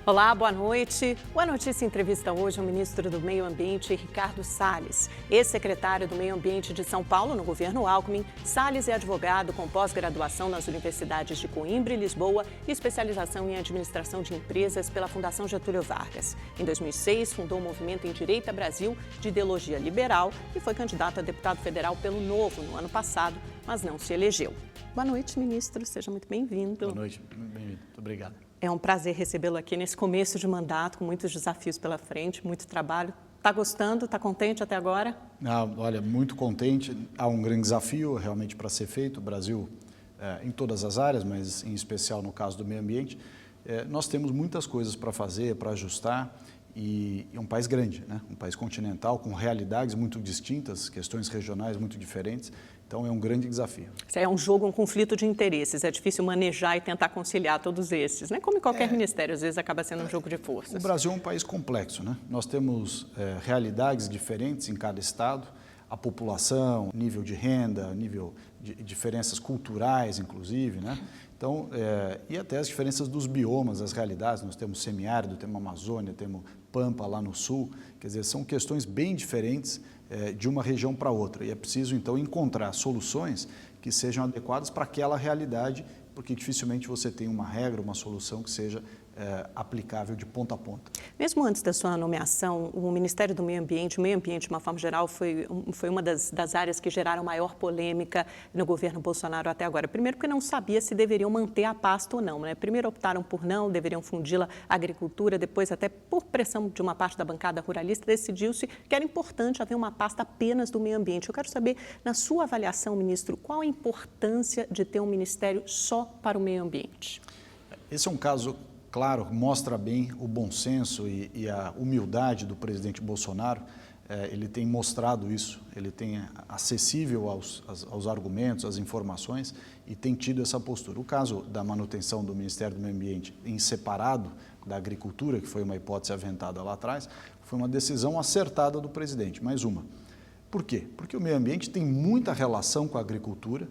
Olá, boa noite. Boa Notícia entrevista hoje o ministro do Meio Ambiente, Ricardo Salles. Ex-secretário do Meio Ambiente de São Paulo no governo Alckmin, Salles é advogado com pós-graduação nas universidades de Coimbra e Lisboa e especialização em administração de empresas pela Fundação Getúlio Vargas. Em 2006, fundou o Movimento em Direita Brasil, de ideologia liberal, e foi candidato a deputado federal pelo Novo no ano passado, mas não se elegeu. Boa noite, ministro. Seja muito bem-vindo. Boa noite. Bem-vindo. Muito obrigado. É um prazer recebê-lo aqui nesse começo de mandato, com muitos desafios pela frente, muito trabalho. Está gostando? Está contente até agora? Olha, muito contente. Há um grande desafio realmente para ser feito. O Brasil, em todas as áreas, mas em especial no caso do meio ambiente, nós temos muitas coisas para fazer, para ajustar. E é um país grande, né? Um país continental, com realidades muito distintas, questões regionais muito diferentes. Então, é um grande desafio. É um jogo, um conflito de interesses. É difícil manejar e tentar conciliar todos esses, né? Como em qualquer ministério, às vezes acaba sendo um jogo de forças. O Brasil é um país complexo, né? Nós temos realidades diferentes em cada estado, a população, nível de renda, nível de diferenças culturais, inclusive, né? Então, e até as diferenças dos biomas, as realidades. Nós temos semiárido, temos Amazônia, temos Pampa lá no sul. Quer dizer, são questões bem diferentes de uma região para outra. E é preciso, então, encontrar soluções que sejam adequadas para aquela realidade, porque dificilmente você tem uma regra, uma solução que seja aplicável de ponta a ponta. Mesmo antes da sua nomeação, o Ministério do Meio Ambiente, o meio ambiente de uma forma geral, foi uma das áreas que geraram maior polêmica no governo Bolsonaro até agora. Primeiro porque não sabia se deveriam manter a pasta ou não, né? Primeiro optaram por não, deveriam fundi-la à agricultura, depois até por pressão de uma parte da bancada ruralista, decidiu-se que era importante haver uma pasta apenas do meio ambiente. Eu quero saber, na sua avaliação, ministro, qual a importância de ter um ministério só para o meio ambiente? Esse é um caso, claro, mostra bem o bom senso e a humildade do presidente Bolsonaro. Ele tem mostrado isso, ele tem acessível aos argumentos, às informações e tem tido essa postura. O caso da manutenção do Ministério do Meio Ambiente em separado da agricultura, que foi uma hipótese aventada lá atrás, foi uma decisão acertada do presidente, mais uma. Por quê? Porque o meio ambiente tem muita relação com a agricultura.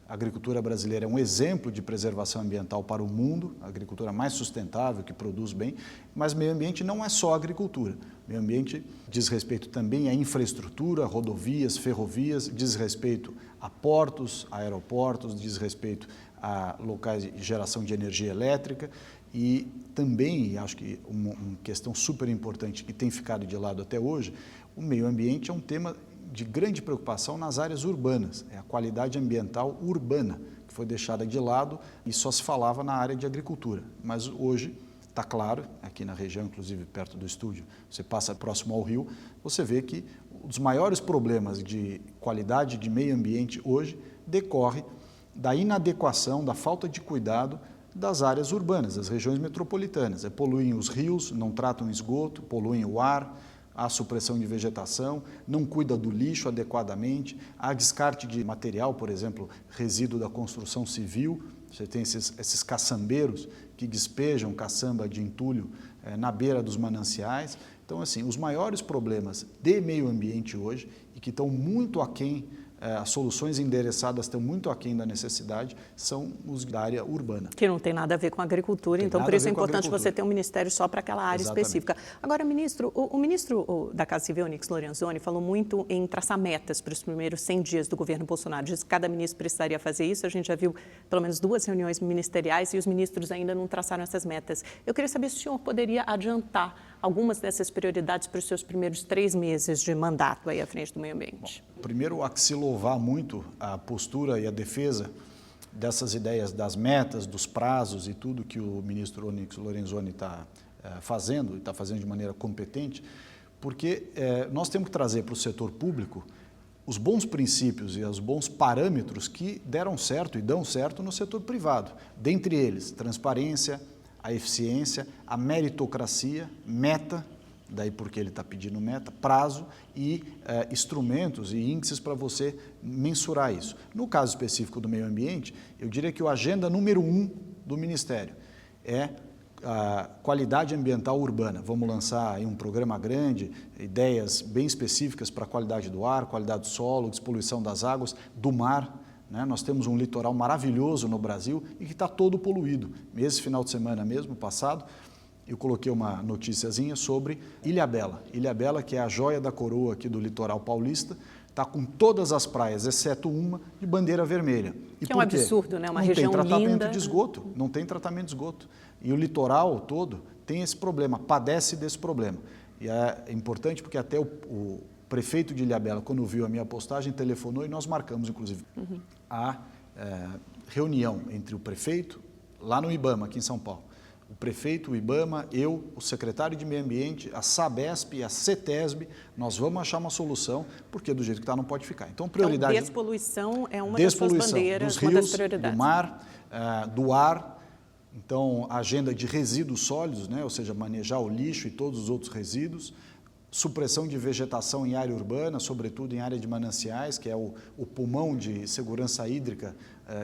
A agricultura brasileira é um exemplo de preservação ambiental para o mundo, a agricultura mais sustentável, que produz bem, mas meio ambiente não é só agricultura. Meio ambiente diz respeito também à infraestrutura, rodovias, ferrovias, diz respeito a portos, aeroportos, diz respeito a locais de geração de energia elétrica e também, acho que uma questão super importante que tem ficado de lado até hoje, o meio ambiente é um tema de grande preocupação nas áreas urbanas, é a qualidade ambiental urbana, que foi deixada de lado e só se falava na área de agricultura. Mas hoje está claro, aqui na região, inclusive perto do estúdio, você passa próximo ao rio, você vê que os maiores problemas de qualidade de meio ambiente hoje decorre da inadequação, da falta de cuidado das áreas urbanas, das regiões metropolitanas. Poluem os rios, não tratam esgoto, poluem o ar, há supressão de vegetação, não cuida do lixo adequadamente, há descarte de material, por exemplo, resíduo da construção civil, você tem esses caçambeiros que despejam caçamba de entulho na beira dos mananciais. Então, assim, os maiores problemas de meio ambiente hoje e que estão muito aquém, as soluções endereçadas estão muito aquém da necessidade, são os da área urbana. Que não tem nada a ver com a agricultura, então por isso é importante você ter um ministério só para aquela área específica. Agora, ministro, o ministro da Casa Civil, Onyx Lorenzoni, falou muito em traçar metas para os primeiros 100 dias do governo Bolsonaro. Diz que cada ministro precisaria fazer isso. A gente já viu pelo menos 2 reuniões ministeriais e os ministros ainda não traçaram essas metas. Eu queria saber se o senhor poderia adiantar algumas dessas prioridades para os seus primeiros 3 meses de mandato aí à frente do meio ambiente. Bom, primeiro, há que se louvar muito a postura e a defesa dessas ideias das metas, dos prazos e tudo que o ministro Onyx Lorenzoni está fazendo, e está fazendo de maneira competente, porque nós temos que trazer para o setor público os bons princípios e os bons parâmetros que deram certo e dão certo no setor privado. Dentre eles, transparência, a eficiência, a meritocracia, meta, daí porque ele está pedindo meta, prazo e instrumentos e índices para você mensurar isso. No caso específico do meio ambiente, eu diria que a agenda número 1 do Ministério é a qualidade ambiental urbana. Vamos lançar aí um programa grande, ideias bem específicas para a qualidade do ar, qualidade do solo, despoluição das águas, do mar. Nós temos um litoral maravilhoso no Brasil e que está todo poluído. Esse final de semana mesmo, passado, eu coloquei uma noticiazinha sobre Ilhabela. Ilhabela, que é a joia da coroa aqui do litoral paulista, está com todas as praias, exceto uma, de bandeira vermelha. E que é um absurdo, né? Uma não região tem tratamento linda. de esgoto, não tem tratamento de esgoto. E o litoral todo tem esse problema, padece desse problema. E é importante porque até o prefeito de Ilhabela, quando viu a minha postagem, telefonou e nós marcamos, inclusive, a reunião entre o prefeito, lá no IBAMA, aqui em São Paulo. O prefeito, o IBAMA, eu, o secretário de Meio Ambiente, a Sabesp, a CETESB, nós vamos achar uma solução, porque do jeito que está não pode ficar. Então, prioridade... Então, despoluição é uma das suas bandeiras, dos uma das rios, prioridades. do mar, do ar. Então, a agenda de resíduos sólidos, né? Ou seja, manejar o lixo e todos os outros resíduos, supressão de vegetação em área urbana, sobretudo em área de mananciais, que é o pulmão de segurança hídrica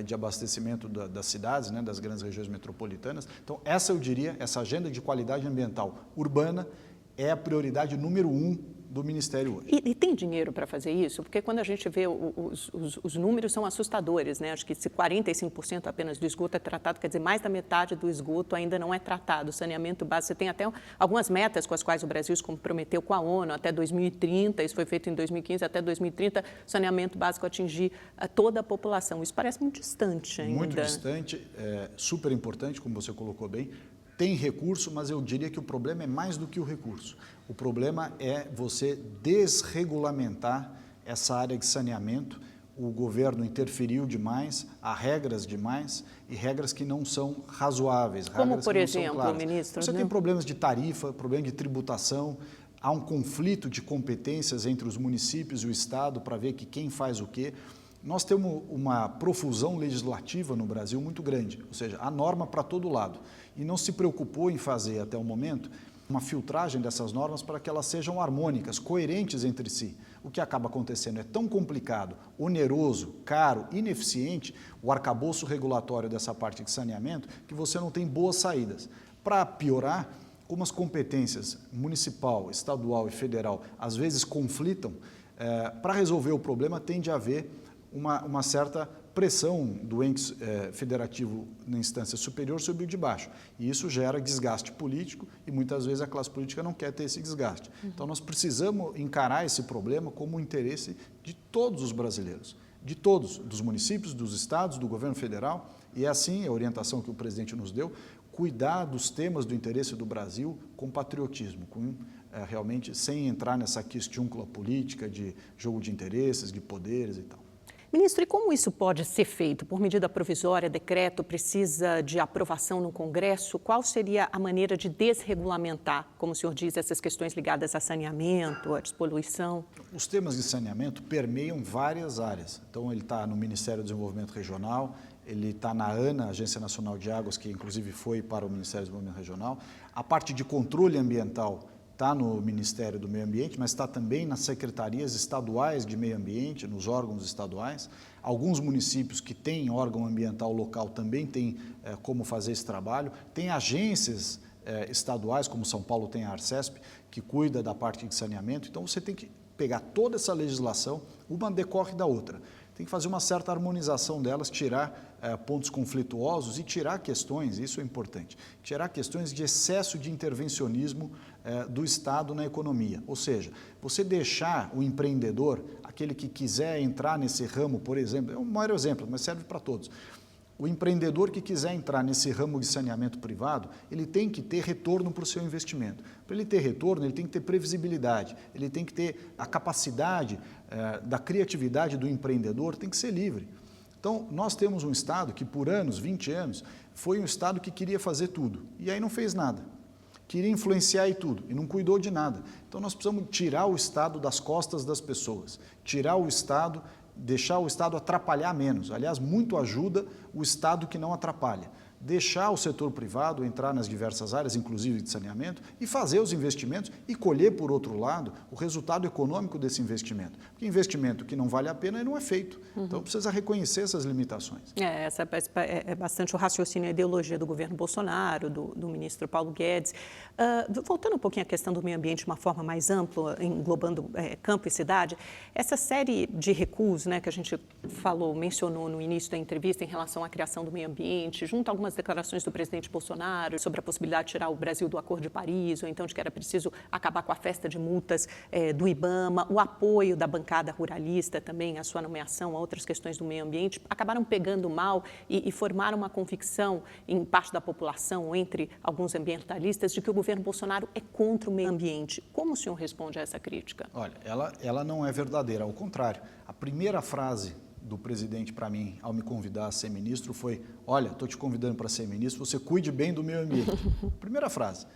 de abastecimento das cidades, né, das grandes regiões metropolitanas. Então, eu diria, essa agenda de qualidade ambiental urbana é a prioridade número 1 do Ministério hoje. E tem dinheiro para fazer isso? Porque quando a gente vê os números são assustadores, né? Acho que se 45% apenas do esgoto é tratado, quer dizer, mais da metade do esgoto ainda não é tratado. Saneamento básico, você tem até algumas metas com as quais o Brasil se comprometeu com a ONU até 2030, isso foi feito em 2015, até 2030, saneamento básico atingir toda a população. Isso parece muito distante ainda. Muito distante, super importante, como você colocou bem. Tem recurso, mas eu diria que o problema é mais do que o recurso. O problema é você desregulamentar essa área de saneamento. O governo interferiu demais, há regras demais e regras que não são razoáveis. Como, por exemplo, ministro? Você tem problemas de tarifa, problema de tributação, há um conflito de competências entre os municípios e o Estado para ver quem faz o quê. Nós temos uma profusão legislativa no Brasil muito grande, ou seja, há norma para todo lado. E não se preocupou em fazer, até o momento, uma filtragem dessas normas para que elas sejam harmônicas, coerentes entre si. O que acaba acontecendo é tão complicado, oneroso, caro, ineficiente, o arcabouço regulatório dessa parte de saneamento, que você não tem boas saídas. Para piorar, como as competências municipal, estadual e federal às vezes conflitam, para resolver o problema tende a haver uma certa pressão do ente federativo na instância superior sobre o de baixo. E isso gera desgaste político e muitas vezes a classe política não quer ter esse desgaste. Então nós precisamos encarar esse problema como um interesse de todos os brasileiros, de todos, dos municípios, dos estados, do governo federal. E é assim a orientação que o presidente nos deu, cuidar dos temas do interesse do Brasil com patriotismo, realmente sem entrar nessa questiúncula política de jogo de interesses, de poderes e tal. Ministro, e como isso pode ser feito? Por medida provisória, decreto, precisa de aprovação no Congresso? Qual seria a maneira de desregulamentar, como o senhor diz, essas questões ligadas a saneamento, a despoluição? Os temas de saneamento permeiam várias áreas. Então, ele está no Ministério do Desenvolvimento Regional, ele está na ANA, Agência Nacional de Águas, que inclusive foi para o Ministério do Desenvolvimento Regional. A parte de controle ambiental está no Ministério do Meio Ambiente, mas está também nas secretarias estaduais de meio ambiente, nos órgãos estaduais. Alguns municípios que têm órgão ambiental local também têm como fazer esse trabalho. Tem agências estaduais, como São Paulo tem a Arcesp, que cuida da parte de saneamento. Então, você tem que pegar toda essa legislação, uma decorre da outra. Tem que fazer uma certa harmonização delas, tirar pontos conflituosos e tirar questões, isso é importante, tirar questões de excesso de intervencionismo do Estado na economia. Ou seja, você deixar o empreendedor, aquele que quiser entrar nesse ramo, por exemplo, é um maior exemplo, mas serve para todos. O empreendedor que quiser entrar nesse ramo de saneamento privado, ele tem que ter retorno para o seu investimento. Para ele ter retorno, ele tem que ter previsibilidade, ele tem que ter a capacidade da criatividade do empreendedor, tem que ser livre. Então, nós temos um Estado que por anos, 20 anos, foi um Estado que queria fazer tudo e aí não fez nada. Queria influenciar em tudo e não cuidou de nada. Então, nós precisamos tirar o Estado das costas das pessoas, tirar o Estado, deixar o Estado atrapalhar menos. Aliás, muito ajuda o Estado que não atrapalha. Deixar o setor privado entrar nas diversas áreas, inclusive de saneamento, e fazer os investimentos e colher, por outro lado, o resultado econômico desse investimento. Porque investimento que não vale a pena não é feito. Então, precisa reconhecer essas limitações. Essa é bastante o raciocínio e a ideologia do governo Bolsonaro, do ministro Paulo Guedes. Voltando um pouquinho à questão do meio ambiente de uma forma mais ampla, englobando campo e cidade, essa série de recuos, né, que a gente mencionou no início da entrevista em relação à criação do meio ambiente, junto a algumas declarações do presidente Bolsonaro sobre a possibilidade de tirar o Brasil do Acordo de Paris, ou então de que era preciso acabar com a festa de multas do IBAMA, o apoio da bancada ruralista também, a sua nomeação a outras questões do meio ambiente, acabaram pegando mal e formaram uma convicção em parte da população, entre alguns ambientalistas, de que o governo Bolsonaro é contra o meio ambiente. Como o senhor responde a essa crítica? Olha, ela não é verdadeira, ao contrário. A primeira frase do presidente para mim, ao me convidar a ser ministro, foi: olha, estou te convidando para ser ministro, você cuide bem do meio ambiente. Primeira frase.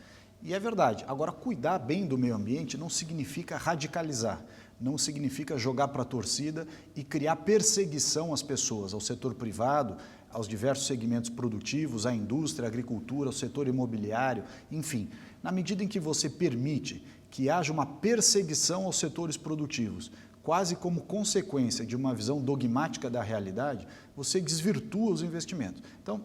E é verdade. Agora, cuidar bem do meio ambiente não significa radicalizar, não significa jogar para a torcida e criar perseguição às pessoas, ao setor privado, aos diversos segmentos produtivos, à indústria, à agricultura, ao setor imobiliário, enfim. Na medida em que você permite que haja uma perseguição aos setores produtivos, quase como consequência de uma visão dogmática da realidade, você desvirtua os investimentos. Então,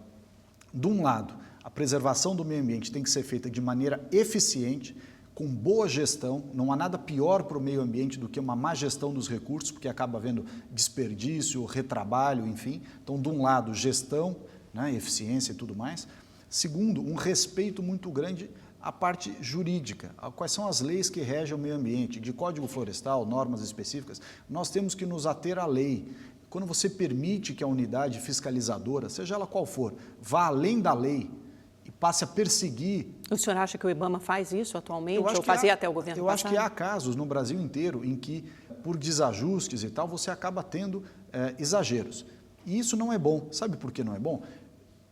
de um lado, a preservação do meio ambiente tem que ser feita de maneira eficiente, com boa gestão. Não há nada pior para o meio ambiente do que uma má gestão dos recursos, porque acaba havendo desperdício, retrabalho, enfim. Então, de um lado, gestão, né, eficiência e tudo mais. Segundo, um respeito muito grande à parte jurídica. Quais são as leis que regem o meio ambiente? De Código Florestal, normas específicas, nós temos que nos ater à lei. Quando você permite que a unidade fiscalizadora, seja ela qual for, vá além da lei e passe a perseguir... O senhor acha que o IBAMA faz isso atualmente, ou fazia até o governo passado? Eu acho que há casos no Brasil inteiro em que, por desajustes e tal, você acaba tendo exageros. E isso não é bom. Sabe por que não é bom?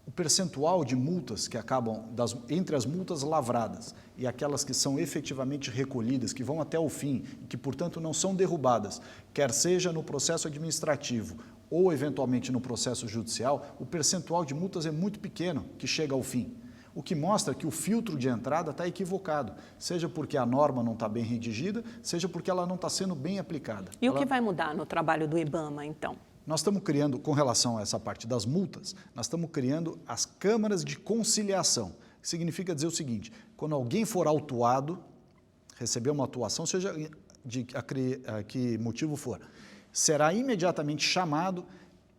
O percentual de multas que acabam, entre as multas lavradas e aquelas que são efetivamente recolhidas, que vão até o fim e que, portanto, não são derrubadas, quer seja no processo administrativo ou, eventualmente, no processo judicial, o percentual de multas é muito pequeno que chega ao fim. O que mostra que o filtro de entrada está equivocado, seja porque a norma não está bem redigida, seja porque ela não está sendo bem aplicada. E o que vai mudar no trabalho do IBAMA, então? Nós estamos criando, com relação a essa parte das multas, nós estamos criando as câmaras de conciliação, que significa dizer o seguinte: quando alguém for autuado, receber uma atuação, seja de que motivo for, será imediatamente chamado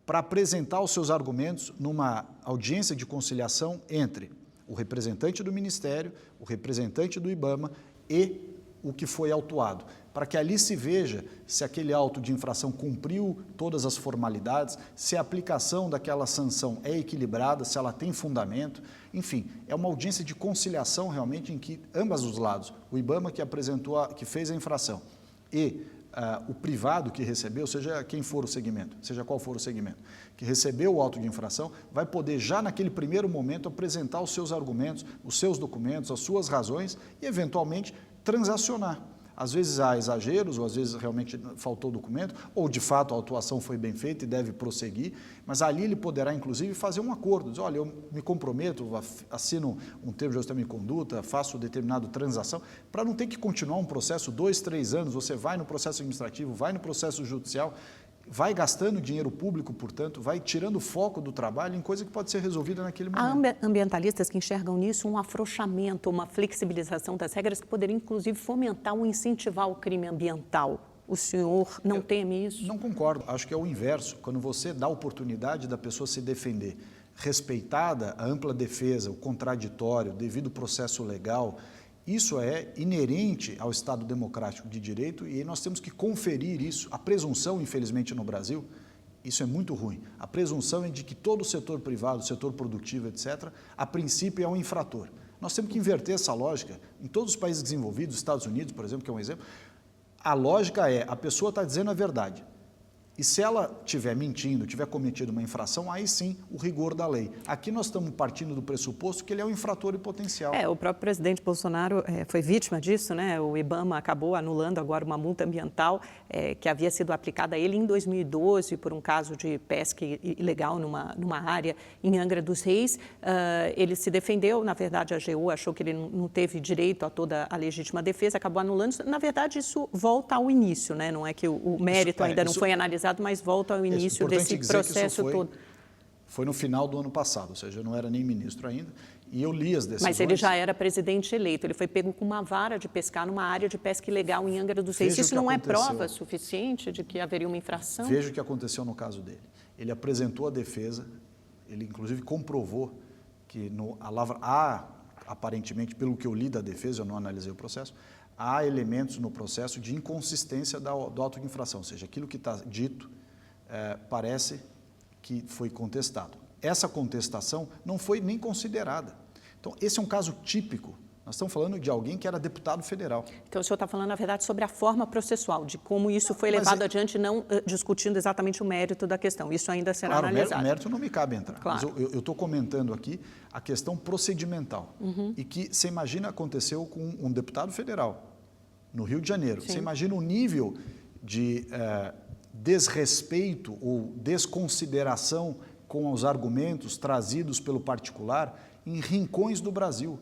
para apresentar os seus argumentos numa audiência de conciliação entre o representante do Ministério, o representante do IBAMA e o que foi autuado, para que ali se veja se aquele auto de infração cumpriu todas as formalidades, se a aplicação daquela sanção é equilibrada, se ela tem fundamento. Enfim, é uma audiência de conciliação realmente em que ambos os lados, o IBAMA que fez a infração e o privado que recebeu, seja quem for o segmento, seja qual for o segmento, que recebeu o auto de infração, vai poder já naquele primeiro momento apresentar os seus argumentos, os seus documentos, as suas razões e eventualmente transacionar. Às vezes há exageros, ou às vezes realmente faltou documento, ou de fato a autuação foi bem feita e deve prosseguir, mas ali ele poderá inclusive fazer um acordo, dizer: olha, eu me comprometo, assino um termo de ajustamento de conduta, faço determinada transação, para não ter que continuar um processo 2, 3 anos, você vai no processo administrativo, vai no processo judicial, vai gastando dinheiro público, portanto, vai tirando o foco do trabalho em coisa que pode ser resolvida naquele momento. Há ambientalistas que enxergam nisso um afrouxamento, uma flexibilização das regras que poderia, inclusive, fomentar ou incentivar o crime ambiental. O senhor não teme isso? Não concordo. Acho que é o inverso. Quando você dá a oportunidade da pessoa se defender, respeitada a ampla defesa, o contraditório, devido processo legal, isso é inerente ao Estado democrático de direito e nós temos que conferir isso. A presunção, infelizmente, no Brasil, isso é muito ruim. A presunção é de que todo o setor privado, o setor produtivo, etc., a princípio é um infrator. Nós temos que inverter essa lógica. Em todos os países desenvolvidos, Estados Unidos, por exemplo, que é um exemplo, a lógica é: a pessoa está dizendo a verdade. E se ela estiver mentindo, tiver cometido uma infração, aí sim o rigor da lei. Aqui nós estamos partindo do pressuposto que ele é um infrator em potencial. O próprio presidente Bolsonaro foi vítima disso, né? O IBAMA acabou anulando agora uma multa ambiental que havia sido aplicada a ele em 2012 por um caso de pesca ilegal numa área em Angra dos Reis. Ele se defendeu, na verdade a AGU achou que ele não teve direito a toda a legítima defesa, acabou anulando. Na verdade isso volta ao início, né? Não é que o mérito ainda não foi analisado, mas volta ao início desse processo todo. Foi no final do ano passado, ou seja, eu não era nem ministro ainda, e eu li as decisões. Mas ele já era presidente eleito, ele foi pego com uma vara de pescar numa área de pesca ilegal em Angra dos Reis. Isso não é prova suficiente de que haveria uma infração? Veja o que aconteceu no caso dele. Ele apresentou a defesa, ele inclusive comprovou que há, aparentemente, pelo que eu li da defesa, eu não analisei o processo, há elementos no processo de inconsistência do auto de infração, ou seja, aquilo que está dito parece que foi contestado. Essa contestação não foi nem considerada. Então, esse é um caso típico. Nós estamos falando de alguém que era deputado federal. Então, o senhor está falando, na verdade, sobre a forma processual, de como isso foi levado adiante, não discutindo exatamente o mérito da questão. Isso ainda será analisado. O mérito não me cabe entrar. Claro. Mas eu estou comentando aqui a questão procedimental. E que, você imagina, aconteceu com um deputado federal, no Rio de Janeiro. Sim. Você imagina o nível de desrespeito ou desconsideração com os argumentos trazidos pelo particular em rincões do Brasil.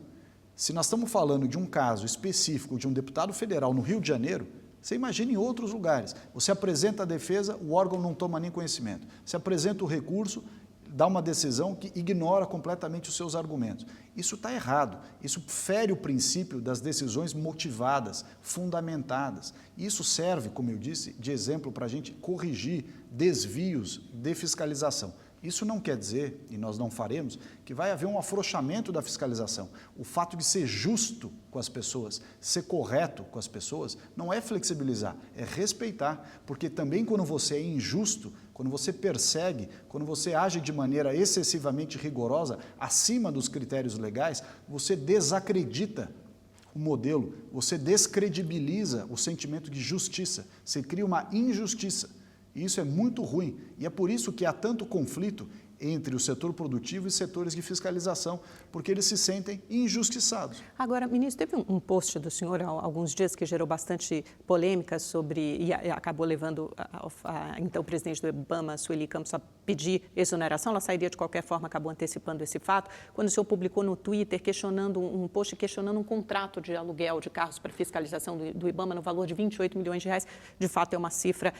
Se nós estamos falando de um caso específico de um deputado federal no Rio de Janeiro, você imagina em outros lugares. Você apresenta a defesa, o órgão não toma nem conhecimento. Você apresenta o recurso, dá uma decisão que ignora completamente os seus argumentos. Isso está errado. Isso fere o princípio das decisões motivadas, fundamentadas. Isso serve, como eu disse, de exemplo para a gente corrigir desvios de fiscalização. Isso não quer dizer, e nós não faremos, que vai haver um afrouxamento da fiscalização. O fato de ser justo com as pessoas, ser correto com as pessoas, não é flexibilizar, é respeitar. Porque também quando você é injusto, quando você persegue, quando você age de maneira excessivamente rigorosa, acima dos critérios legais, você desacredita o modelo, você descredibiliza o sentimento de justiça, você cria uma injustiça. E isso é muito ruim, e é por isso que há tanto conflito entre o setor produtivo e setores de fiscalização, porque eles se sentem injustiçados. Agora, ministro, teve um post do senhor há alguns dias que gerou bastante polêmica sobre, e acabou levando então o presidente do IBAMA, Sueli Campos, a pedir exoneração. Ela sairia de qualquer forma, acabou antecipando esse fato. Quando o senhor publicou no Twitter um post questionando um contrato de aluguel de carros para fiscalização do IBAMA no valor de 28 milhões de reais, de fato é uma cifra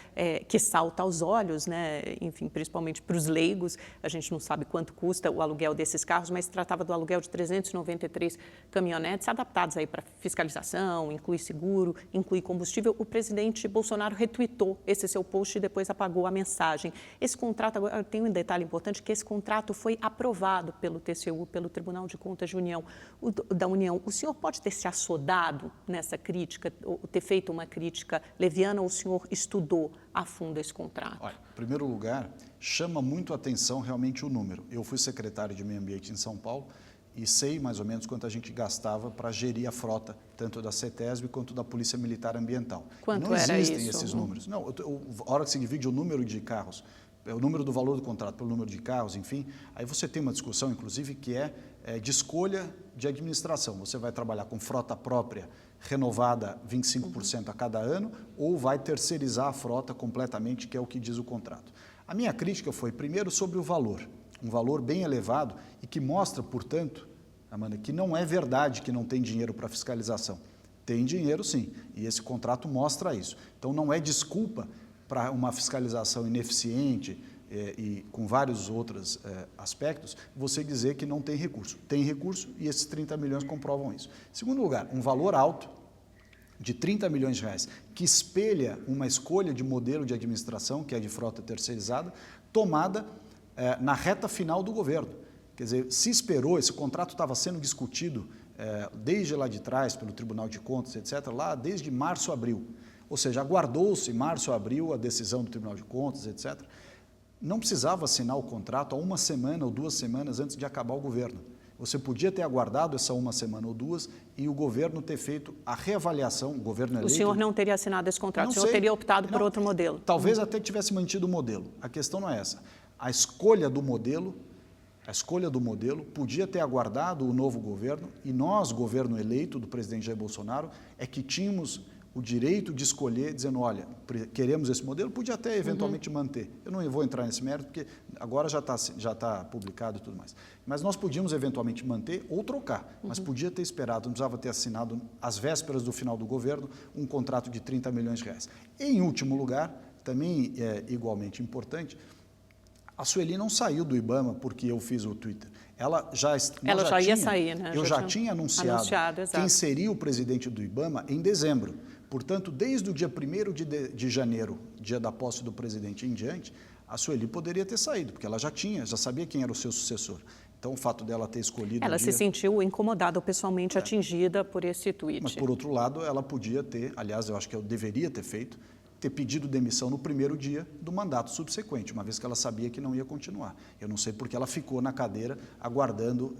que salta aos olhos, né? Enfim, principalmente para os leigos. A gente não sabe quanto custa o aluguel desses carros, mas se tratava do aluguel de 393 caminhonetes adaptadas aí para fiscalização, inclui seguro, inclui combustível. O presidente Bolsonaro retweetou esse seu post e depois apagou a mensagem. Esse contrato, agora tem um detalhe importante, que esse contrato foi aprovado pelo TCU, pelo Tribunal de Contas da União. O senhor pode ter se assodado nessa crítica, ou ter feito uma crítica leviana, ou o senhor estudou a fundo esse contrato? Olha, em primeiro lugar, chama muito a atenção realmente o número. Eu fui secretário de Meio Ambiente em São Paulo e sei mais ou menos quanto a gente gastava para gerir a frota, tanto da CETESB quanto da Polícia Militar Ambiental. Quanto não era existem isso? Esses números. Não, a hora que se divide o número de carros, o número do valor do contrato pelo número de carros, enfim, aí você tem uma discussão, inclusive, que é de escolha de administração. Você vai trabalhar com frota própria renovada 25% a cada ano ou vai terceirizar a frota completamente, que é o que diz o contrato. A minha crítica foi, primeiro, sobre o valor, um valor bem elevado e que mostra, portanto, Amanda, que não é verdade que não tem dinheiro para fiscalização. Tem dinheiro, sim, e esse contrato mostra isso. Então, não é desculpa para uma fiscalização ineficiente e com vários outros aspectos, você dizer que não tem recurso. Tem recurso e esses 30 milhões comprovam isso. Em segundo lugar, um valor alto de 30 milhões de reais, que espelha uma escolha de modelo de administração, que é de frota terceirizada, tomada na reta final do governo. Quer dizer, se esperou, esse contrato estava sendo discutido desde lá de trás, pelo Tribunal de Contas, etc., lá desde março, abril. Ou seja, aguardou-se março, abril a decisão do Tribunal de Contas, etc. Não precisava assinar o contrato há uma semana ou 2 semanas antes de acabar o governo. Você podia ter aguardado essa 1 semana ou 2 e o governo ter feito a reavaliação, o governo eleito... O senhor não teria assinado esse contrato, o senhor teria optado por outro modelo. Talvez até tivesse mantido o modelo. A questão não é essa. A escolha do modelo podia ter aguardado o novo governo e nós, governo eleito do presidente Jair Bolsonaro, é que tínhamos o direito de escolher, dizendo, olha, queremos esse modelo, podia até eventualmente manter. Eu não vou entrar nesse mérito, porque agora já está publicado e tudo mais. Mas nós podíamos eventualmente manter ou trocar, mas podia ter esperado, não precisava ter assinado, às vésperas do final do governo, um contrato de 30 milhões de reais. Em último lugar, também é igualmente importante, a Sueli não saiu do IBAMA porque eu fiz o Twitter. Ela já ia sair, né? Eu já tinha anunciado quem seria o presidente do IBAMA em dezembro. Portanto, desde o dia 1º de janeiro, dia da posse do presidente em diante, a Sueli poderia ter saído, porque ela já sabia quem era o seu sucessor. Então, o fato dela ter escolhido Ela se sentiu incomodada ou pessoalmente atingida por esse tweet. Mas, por outro lado, ela podia ter, aliás, eu acho que eu deveria ter feito, ter pedido demissão no primeiro dia do mandato subsequente, uma vez que ela sabia que não ia continuar. Eu não sei porque ela ficou na cadeira aguardando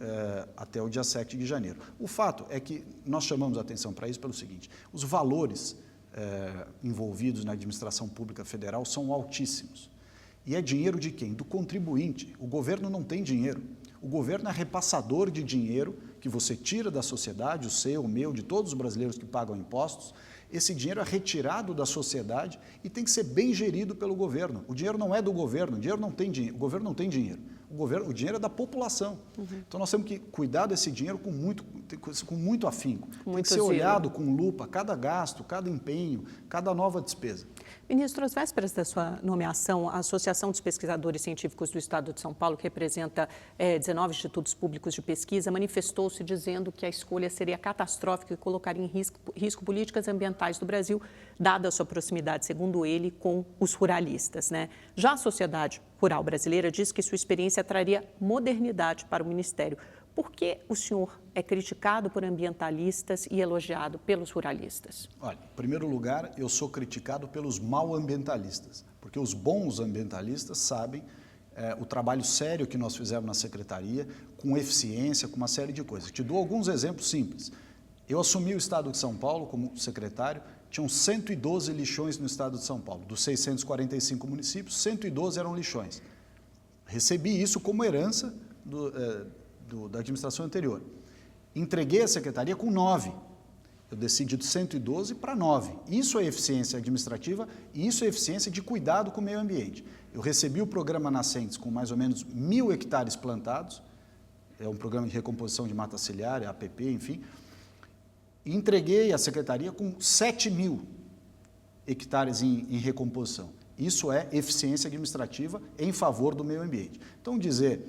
até o dia 7 de janeiro. O fato é que nós chamamos a atenção para isso pelo seguinte: os valores envolvidos na administração pública federal são altíssimos. E é dinheiro de quem? Do contribuinte. O governo não tem dinheiro. O governo é repassador de dinheiro que você tira da sociedade, o seu, o meu, de todos os brasileiros que pagam impostos. Esse dinheiro é retirado da sociedade e tem que ser bem gerido pelo governo. O dinheiro não é do governo, o dinheiro não tem dinheiro, o governo não tem dinheiro. O dinheiro é da população. Então nós temos que cuidar desse dinheiro com muito afinco. Tem que ser olhado com lupa, cada gasto, cada empenho, cada nova despesa. Ministro, às vésperas da sua nomeação, a Associação dos Pesquisadores Científicos do Estado de São Paulo, que representa 19 institutos públicos de pesquisa, manifestou-se dizendo que a escolha seria catastrófica e colocaria em risco políticas ambientais do Brasil, dada a sua proximidade, segundo ele, com os ruralistas, né? Já a Sociedade Rural Brasileira diz que sua experiência traria modernidade para o Ministério. Por que o senhor é criticado por ambientalistas e elogiado pelos ruralistas? Olha, em primeiro lugar, eu sou criticado pelos mal ambientalistas, porque os bons ambientalistas sabem o trabalho sério que nós fizemos na Secretaria, com eficiência, com uma série de coisas. Te dou alguns exemplos simples. Eu assumi o Estado de São Paulo como secretário, tinham 112 lixões no Estado de São Paulo. Dos 645 municípios, 112 eram lixões. Recebi isso como herança da administração anterior. Entreguei a secretaria com 9. Eu decidi de 112 para 9. Isso é eficiência administrativa e isso é eficiência de cuidado com o meio ambiente. Eu recebi o programa Nascentes com mais ou menos 1.000 hectares plantados, é um programa de recomposição de mata ciliar, APP, enfim, e entreguei a secretaria com 7.000 hectares em recomposição. Isso é eficiência administrativa em favor do meio ambiente. Então, dizer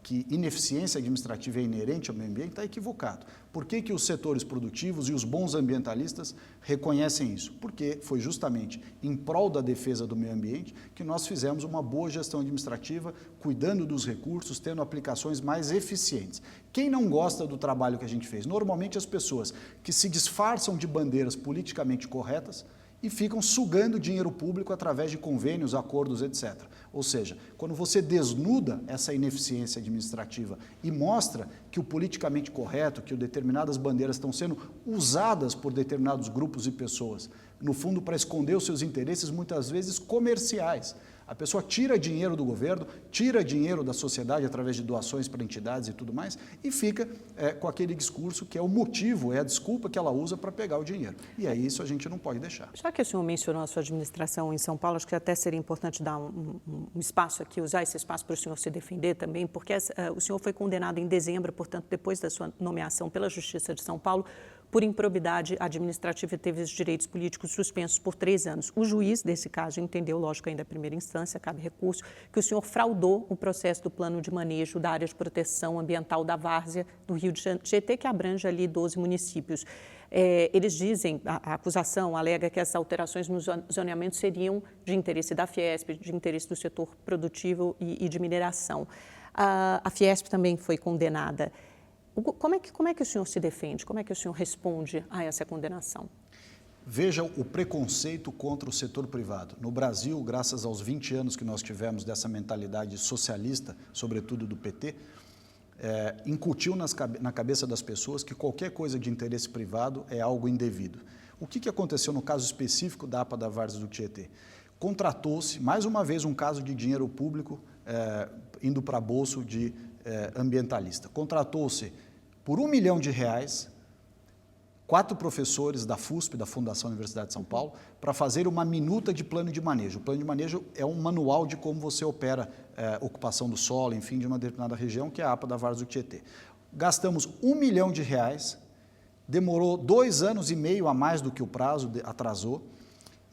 que ineficiência administrativa é inerente ao meio ambiente está equivocado. Por que os setores produtivos e os bons ambientalistas reconhecem isso? Porque foi justamente em prol da defesa do meio ambiente que nós fizemos uma boa gestão administrativa, cuidando dos recursos, tendo aplicações mais eficientes. Quem não gosta do trabalho que a gente fez? Normalmente as pessoas que se disfarçam de bandeiras politicamente corretas e ficam sugando dinheiro público através de convênios, acordos, etc. Ou seja, quando você desnuda essa ineficiência administrativa e mostra que o politicamente correto, que determinadas bandeiras estão sendo usadas por determinados grupos e pessoas, no fundo para esconder os seus interesses, muitas vezes comerciais. A pessoa tira dinheiro do governo, tira dinheiro da sociedade através de doações para entidades e tudo mais, e fica com aquele discurso que é o motivo, é a desculpa que ela usa para pegar o dinheiro. E aí isso a gente não pode deixar. Já que o senhor mencionou a sua administração em São Paulo, acho que até seria importante dar um espaço aqui, usar esse espaço para o senhor se defender também, porque o senhor foi condenado em dezembro, portanto, depois da sua nomeação pela Justiça de São Paulo, por improbidade administrativa e teve os direitos políticos suspensos por 3 anos. O juiz desse caso entendeu, lógico, ainda a primeira instância, cabe recurso, que o senhor fraudou o processo do plano de manejo da área de proteção ambiental da várzea do Rio de Tietê, que abrange ali 12 municípios. Eles dizem, a acusação alega que essas alterações no zoneamento seriam de interesse da Fiesp, de interesse do setor produtivo e de mineração. A Fiesp também foi condenada. Como é que o senhor se defende? Como é que o senhor responde a essa condenação? Veja o preconceito contra o setor privado. No Brasil, graças aos 20 anos que nós tivemos dessa mentalidade socialista, sobretudo do PT, incutiu na cabeça das pessoas que qualquer coisa de interesse privado é algo indevido. O que aconteceu no caso específico da APA da Várzea do Tietê? Contratou-se, mais uma vez, um caso de dinheiro público indo para bolso de ambientalista. Contratou-se por R$1 milhão, 4 professores da FUSP, da Fundação Universidade de São Paulo, para fazer uma minuta de plano de manejo. O plano de manejo é um manual de como você opera ocupação do solo, enfim, de uma determinada região, que é a APA da Várzea do Tietê. Gastamos R$1 milhão, demorou 2 anos e meio a mais do que o prazo, atrasou,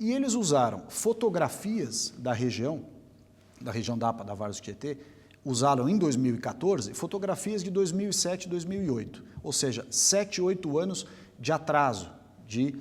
e eles usaram fotografias da região da APA da Várzea do Tietê, usaram em 2014 fotografias de 2007 e 2008, ou seja, 7, 8 anos de atraso, de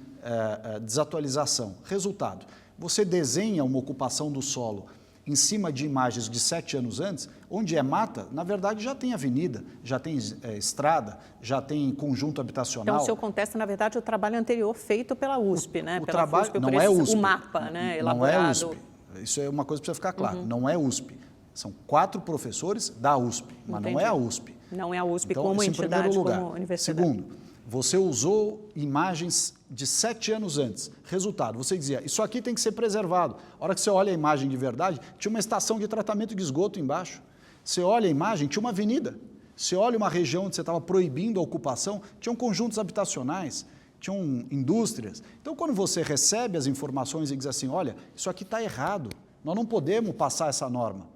desatualização. Resultado, você desenha uma ocupação do solo em cima de imagens de 7 anos antes, onde é mata, na verdade já tem avenida, já tem estrada, já tem conjunto habitacional. Então o senhor contesta, na verdade, o trabalho anterior feito pela USP, né? O Pela trabalho FUSP, não é USP. O mapa, né? Não Elaborado. é USP. Isso é uma coisa que precisa ficar claro. Não é USP. São 4 professores da USP, mas Entendi. não é a USP. Não é a USP Então, como isso em entidade, primeiro lugar. como universidade. Segundo, você usou imagens de 7 anos antes. Resultado, você dizia, isso aqui tem que ser preservado. A hora que você olha a imagem de verdade, tinha uma estação de tratamento de esgoto embaixo. Você olha a imagem, tinha uma avenida. Você olha uma região onde você estava proibindo a ocupação, tinham conjuntos habitacionais, tinham indústrias. Então, quando você recebe as informações e diz assim, olha, isso aqui está errado, nós não podemos passar essa norma.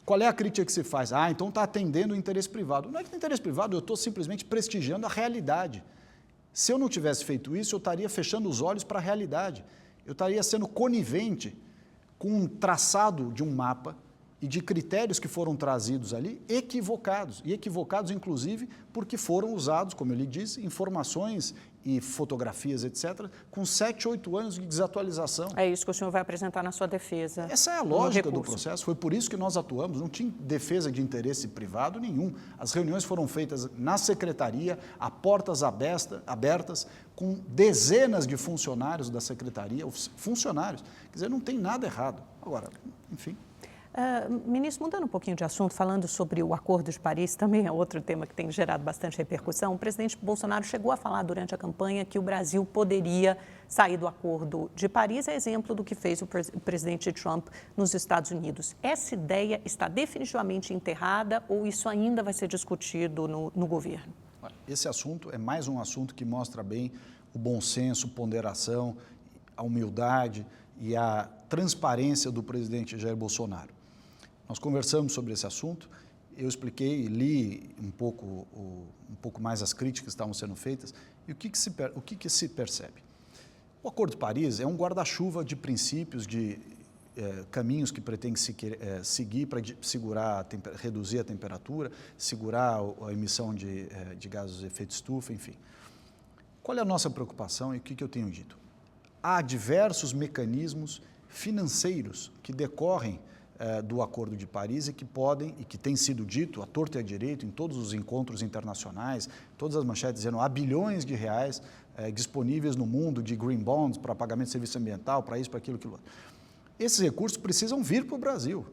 Qual é a crítica que se faz? Ah, então está atendendo o interesse privado. Não é que tem interesse privado, eu estou simplesmente prestigiando a realidade. Se eu não tivesse feito isso, eu estaria fechando os olhos para a realidade. Eu estaria sendo conivente com um traçado de um mapa e de critérios que foram trazidos ali equivocados. E equivocados, inclusive, porque foram usados, como eu lhe disse, informações e fotografias, etc., com 7, 8 anos de desatualização. É isso que o senhor vai apresentar na sua defesa. Essa é a lógica do processo, foi por isso que nós atuamos, não tinha defesa de interesse privado nenhum. As reuniões foram feitas na secretaria, a portas abertas, com dezenas de funcionários da secretaria, funcionários. Quer dizer, não tem nada errado. Agora, enfim... Ministro, mudando um pouquinho de assunto, falando sobre o Acordo de Paris, também é outro tema que tem gerado bastante repercussão. O presidente Bolsonaro chegou a falar durante a campanha que o Brasil poderia sair do Acordo de Paris, é exemplo do que fez o presidente Trump nos Estados Unidos. Essa ideia está definitivamente enterrada ou isso ainda vai ser discutido no governo? Esse assunto é mais um assunto que mostra bem o bom senso, ponderação, a humildade e a transparência do presidente Jair Bolsonaro. Nós conversamos sobre esse assunto, eu expliquei, li um pouco mais as críticas que estavam sendo feitas e o que se percebe. O Acordo de Paris é um guarda-chuva de princípios, de caminhos que pretende seguir para reduzir a temperatura, segurar a emissão de gases de efeito estufa, enfim. Qual é a nossa preocupação e o que eu tenho dito? Há diversos mecanismos financeiros que decorrem do Acordo de Paris e que podem, e que tem sido dito à torto e à direito em todos os encontros internacionais, todas as manchetes dizendo há bilhões de reais disponíveis no mundo de green bonds para pagamento de serviço ambiental, para isso, para aquilo, aquilo. Esses recursos precisam vir para o Brasil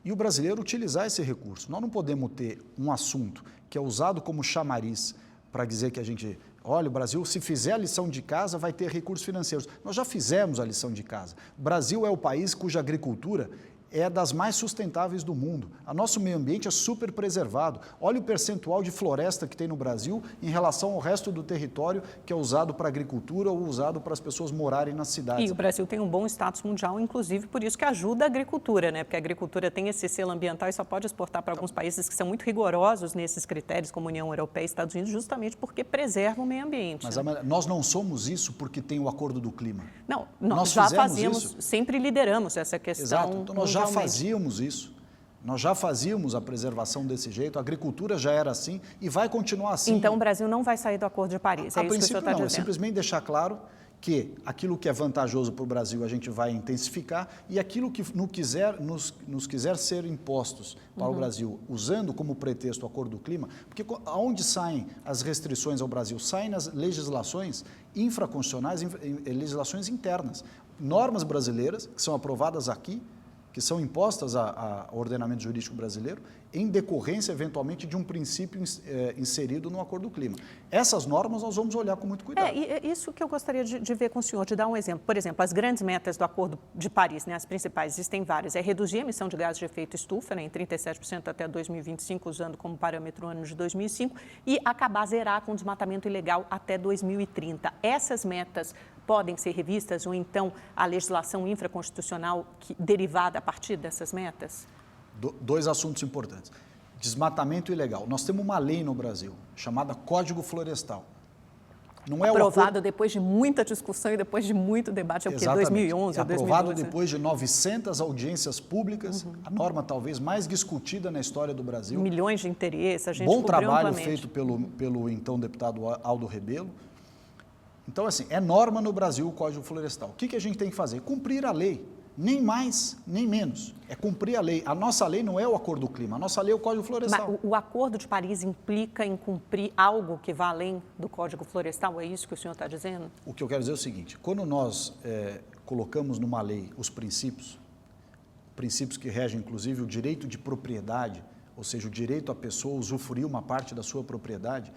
e o brasileiro utilizar esse recurso. Nós não podemos ter um assunto que é usado como chamariz para dizer que a gente... Olha, o Brasil, se fizer a lição de casa, vai ter recursos financeiros. Nós já fizemos a lição de casa. O Brasil é o país cuja agricultura é das mais sustentáveis do mundo. O nosso meio ambiente é super preservado. Olha o percentual de floresta que tem no Brasil em relação ao resto do território que é usado para agricultura ou usado para as pessoas morarem nas cidades. E o Brasil tem um bom status mundial, inclusive por isso que ajuda a agricultura, né? Porque a agricultura tem esse selo ambiental e só pode exportar para alguns países que são muito rigorosos nesses critérios, como a União Europeia e Estados Unidos, justamente porque preservam o meio ambiente. Mas nós não somos isso porque tem o Acordo do Clima. Não, nós já fazíamos, sempre lideramos essa questão. Exato, então nós já fazíamos isso, nós já fazíamos a preservação desse jeito, a agricultura já era assim e vai continuar assim. Então o Brasil não vai sair do Acordo de Paris, é isso que o senhor está dizendo? É simplesmente deixar claro que aquilo que é vantajoso para o Brasil a gente vai intensificar e aquilo que nos quiser ser impostos para o Brasil, usando como pretexto o Acordo do Clima, porque aonde saem as restrições ao Brasil? Saem nas legislações infraconstitucionais, legislações internas, normas brasileiras que são aprovadas aqui, que são impostas ao ordenamento jurídico brasileiro, em decorrência, eventualmente, de um princípio inserido no Acordo do Clima. Essas normas nós vamos olhar com muito cuidado. E é isso que eu gostaria de ver com o senhor, de dar um exemplo. Por exemplo, as grandes metas do Acordo de Paris, né, as principais, existem várias, é reduzir a emissão de gases de efeito estufa, né, em 37% até 2025, usando como parâmetro o ano de 2005, e acabar, zerar com desmatamento ilegal até 2030. Essas metas podem ser revistas ou então a legislação infraconstitucional derivada a partir dessas metas? Dois assuntos importantes. Desmatamento ilegal. Nós temos uma lei no Brasil chamada Código Florestal. Não é aprovado depois de muita discussão e depois de muito debate, é o que? 2011 ou 2012? Aprovado depois de 900 audiências públicas, a norma talvez mais discutida na história do Brasil. Milhões de interesses, a gente cobriu amplamente. Bom trabalho feito pelo então deputado Aldo Rebelo. Então, assim, é norma no Brasil o Código Florestal. O que a gente tem que fazer? Cumprir a lei. Nem mais, nem menos. É cumprir a lei. A nossa lei não é o Acordo do Clima, a nossa lei é o Código Florestal. Mas o Acordo de Paris implica em cumprir algo que vá além do Código Florestal? É isso que o senhor está dizendo? O que eu quero dizer é o seguinte, quando nós colocamos numa lei os princípios que regem, inclusive, o direito de propriedade, ou seja, o direito à pessoa usufruir uma parte da sua propriedade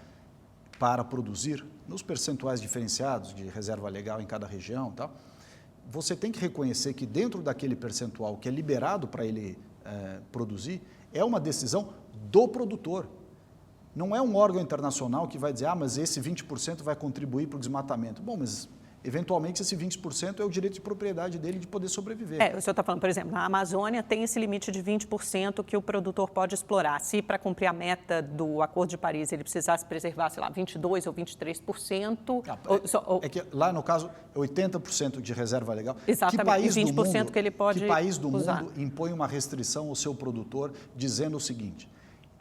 para produzir, nos percentuais diferenciados de reserva legal em cada região e tal, você tem que reconhecer que dentro daquele percentual que é liberado para ele produzir, é uma decisão do produtor. Não é um órgão internacional que vai dizer, mas esse 20% vai contribuir para o desmatamento. Bom, mas eventualmente esse 20% é o direito de propriedade dele de poder sobreviver. O senhor está falando, por exemplo, na Amazônia tem esse limite de 20% que o produtor pode explorar. Se para cumprir a meta do Acordo de Paris ele precisasse preservar, sei lá, 22% ou 23%... É que lá no caso é 80% de reserva legal. Exatamente, que país e 20% do mundo, que ele pode que país do usar. mundo impõe uma restrição ao seu produtor dizendo o seguinte,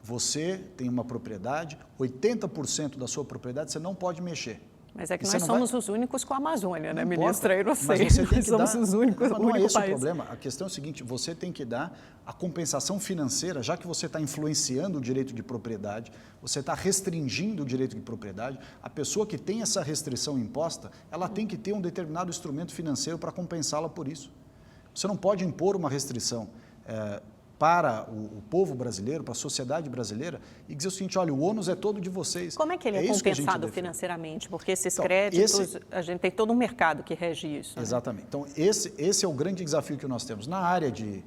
você tem uma propriedade, 80% da sua propriedade você não pode mexer. Mas é que nós somos os únicos com a Amazônia, né, ministra? Eu não sei. Mas você tem que somos dar... os únicos, não é esse país. O problema. A questão é o seguinte, você tem que dar a compensação financeira, já que você está influenciando o direito de propriedade, você está restringindo o direito de propriedade, a pessoa que tem essa restrição imposta, ela tem que ter um determinado instrumento financeiro para compensá-la por isso. Você não pode impor uma restrição para o povo brasileiro, para a sociedade brasileira, e dizer o seguinte, olha, o ônus é todo de vocês. Como é que ele é compensado financeiramente? Porque esses créditos, a gente tem todo um mercado que rege isso. Exatamente. Né? Então, esse é o grande desafio que nós temos. Na área de,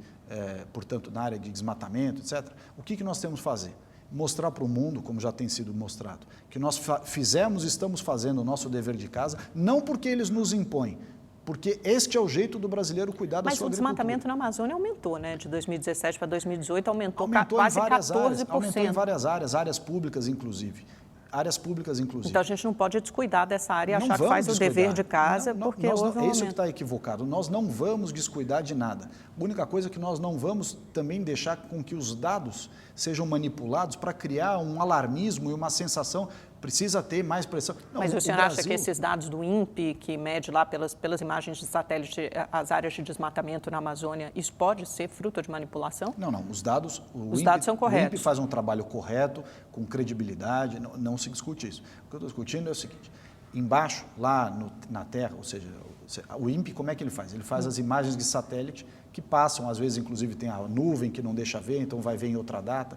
portanto, na área de desmatamento, etc., o que nós temos que fazer? Mostrar para o mundo, como já tem sido mostrado, que nós estamos fazendo o nosso dever de casa, não porque eles nos impõem, porque este é o jeito do brasileiro cuidar da sua agricultura. Mas o desmatamento na Amazônia aumentou, né? De 2017 para 2018 aumentou quase 14%. Aumentou em várias áreas públicas, inclusive. Então, a gente não pode descuidar dessa área e achar que faz o dever de casa, porque houve um aumento. É isso que está equivocado. Nós não vamos descuidar de nada. A única coisa é que nós não vamos também deixar com que os dados sejam manipulados para criar um alarmismo e uma sensação precisa ter mais pressão. Não, mas o senhor acha que esses dados do INPE, que mede lá pelas imagens de satélite as áreas de desmatamento na Amazônia, isso pode ser fruto de manipulação? Não. Os dados são corretos. O INPE faz um trabalho correto, com credibilidade, não se discute isso. O que eu estou discutindo é o seguinte, embaixo, lá na Terra, ou seja, o INPE, como é que ele faz? Ele faz as imagens de satélite que passam, às vezes, inclusive, tem a nuvem que não deixa ver, então vai ver em outra data.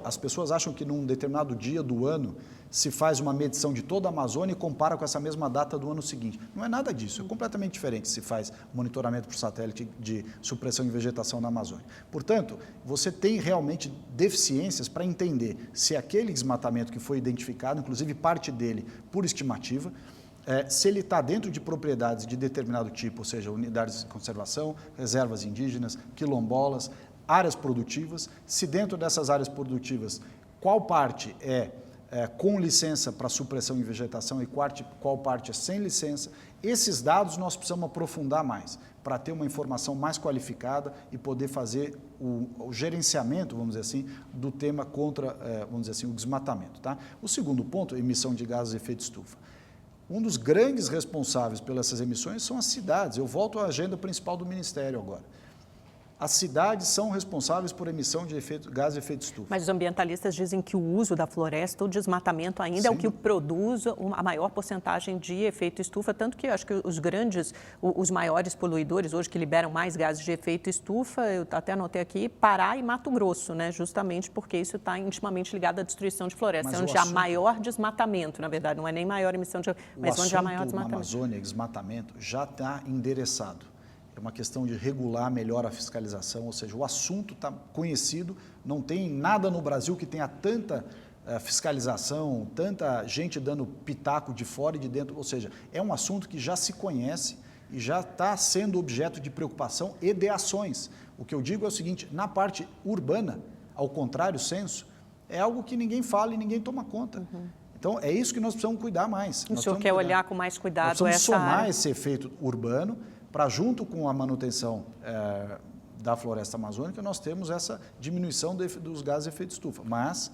As pessoas acham que num determinado dia do ano se faz uma medição de toda a Amazônia e compara com essa mesma data do ano seguinte. Não é nada disso, é completamente diferente se faz monitoramento por satélite de supressão em vegetação na Amazônia. Portanto, você tem realmente deficiências para entender se aquele desmatamento que foi identificado, inclusive parte dele por estimativa, se ele está dentro de propriedades de determinado tipo, ou seja, unidades de conservação, reservas indígenas, quilombolas, áreas produtivas, se dentro dessas áreas produtivas, qual parte é com licença para supressão em vegetação e qual parte é sem licença, esses dados nós precisamos aprofundar mais, para ter uma informação mais qualificada e poder fazer o gerenciamento, vamos dizer assim, do tema contra, vamos dizer assim, o desmatamento. Tá? O segundo ponto, emissão de gases de efeito estufa. Um dos grandes responsáveis pelas emissões são as cidades. Eu volto à agenda principal do Ministério agora. As cidades são responsáveis por emissão de gás de efeito estufa. Mas os ambientalistas dizem que o uso da floresta, o desmatamento ainda é o que produz a maior porcentagem de efeito estufa, tanto que eu acho que os maiores poluidores hoje que liberam mais gases de efeito estufa, eu até anotei aqui, Pará e Mato Grosso, né? Justamente porque isso está intimamente ligado à destruição de floresta, onde há maior desmatamento, na verdade, não é nem maior emissão de... mas onde há maior desmatamento. O assunto na Amazônia, desmatamento, já está endereçado. É uma questão de regular melhor a fiscalização, ou seja, o assunto está conhecido, não tem nada no Brasil que tenha tanta fiscalização, tanta gente dando pitaco de fora e de dentro, ou seja, é um assunto que já se conhece e já está sendo objeto de preocupação e de ações. O que eu digo é o seguinte, na parte urbana, ao contrário, senso, é algo que ninguém fala e ninguém toma conta. Então, é isso que nós precisamos cuidar mais. O senhor quer olhar com mais cuidado essa área? Nós precisamos somar esse efeito urbano para, junto com a manutenção da floresta amazônica, nós temos essa diminuição dos gases de efeito estufa. Mas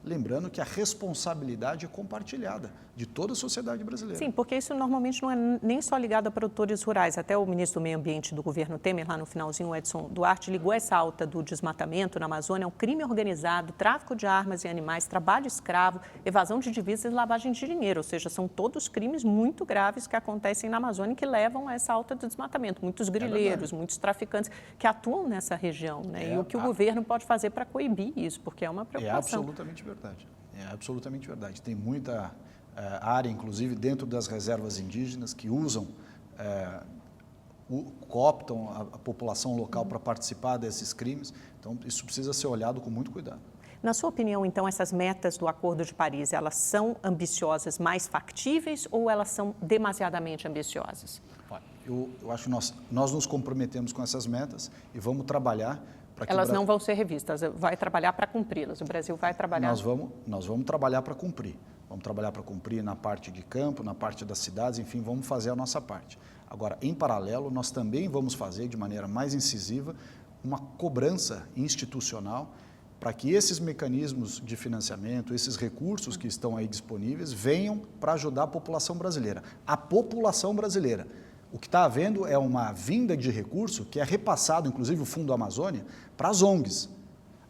lembrando que a responsabilidade é compartilhada. de toda a sociedade brasileira. Sim, porque isso normalmente não é nem só ligado a produtores rurais. Até o ministro do Meio Ambiente do governo Temer, lá no finalzinho, o Edson Duarte, ligou essa alta do desmatamento na Amazônia ao crime organizado, tráfico de armas e animais, trabalho escravo, evasão de divisas e lavagem de dinheiro. Ou seja, são todos crimes muito graves que acontecem na Amazônia e que levam a essa alta do desmatamento. Muitos grileiros, muitos traficantes que atuam nessa região, né? E o que o governo pode fazer para coibir isso, porque é uma preocupação. É absolutamente verdade. É absolutamente verdade. Tem muita área, inclusive, dentro das reservas indígenas que usam, cooptam a população local para participar desses crimes. Então, isso precisa ser olhado com muito cuidado. Na sua opinião, então, essas metas do Acordo de Paris, elas são ambiciosas, mais factíveis ou elas são demasiadamente ambiciosas? Eu acho que nós nos comprometemos com essas metas e vamos trabalhar para que elas não vão ser revistas, vai trabalhar para cumpri-las, o Brasil vai trabalhar. Nós vamos trabalhar para cumprir. Vamos trabalhar para cumprir na parte de campo, na parte das cidades, enfim, vamos fazer a nossa parte. Agora, em paralelo, nós também vamos fazer de maneira mais incisiva uma cobrança institucional para que esses mecanismos de financiamento, esses recursos que estão aí disponíveis, venham para ajudar a população brasileira. A população brasileira. O que está havendo é uma vinda de recurso que é repassado, inclusive o Fundo Amazônia, para as ONGs.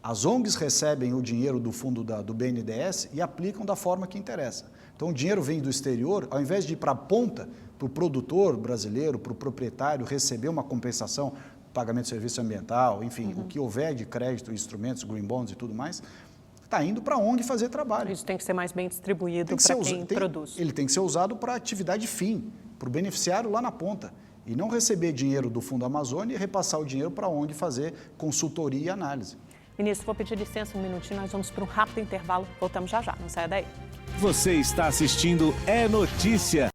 As ONGs recebem o dinheiro do fundo do BNDES e aplicam da forma que interessa. Então, o dinheiro vem do exterior, ao invés de ir para a ponta, para o produtor brasileiro, para o proprietário receber uma compensação, pagamento de serviço ambiental, enfim, o que houver de crédito, instrumentos, green bonds e tudo mais, está indo para a ONG fazer trabalho. Isso tem que ser mais bem distribuído para quem produz. Ele tem que ser usado para atividade fim, para o beneficiário lá na ponta. E não receber dinheiro do Fundo Amazônia e repassar o dinheiro para a ONG fazer consultoria e análise. Ministro, vou pedir licença um minutinho, nós vamos para um rápido intervalo. Voltamos já já, não saia daí. Você está assistindo É Notícia.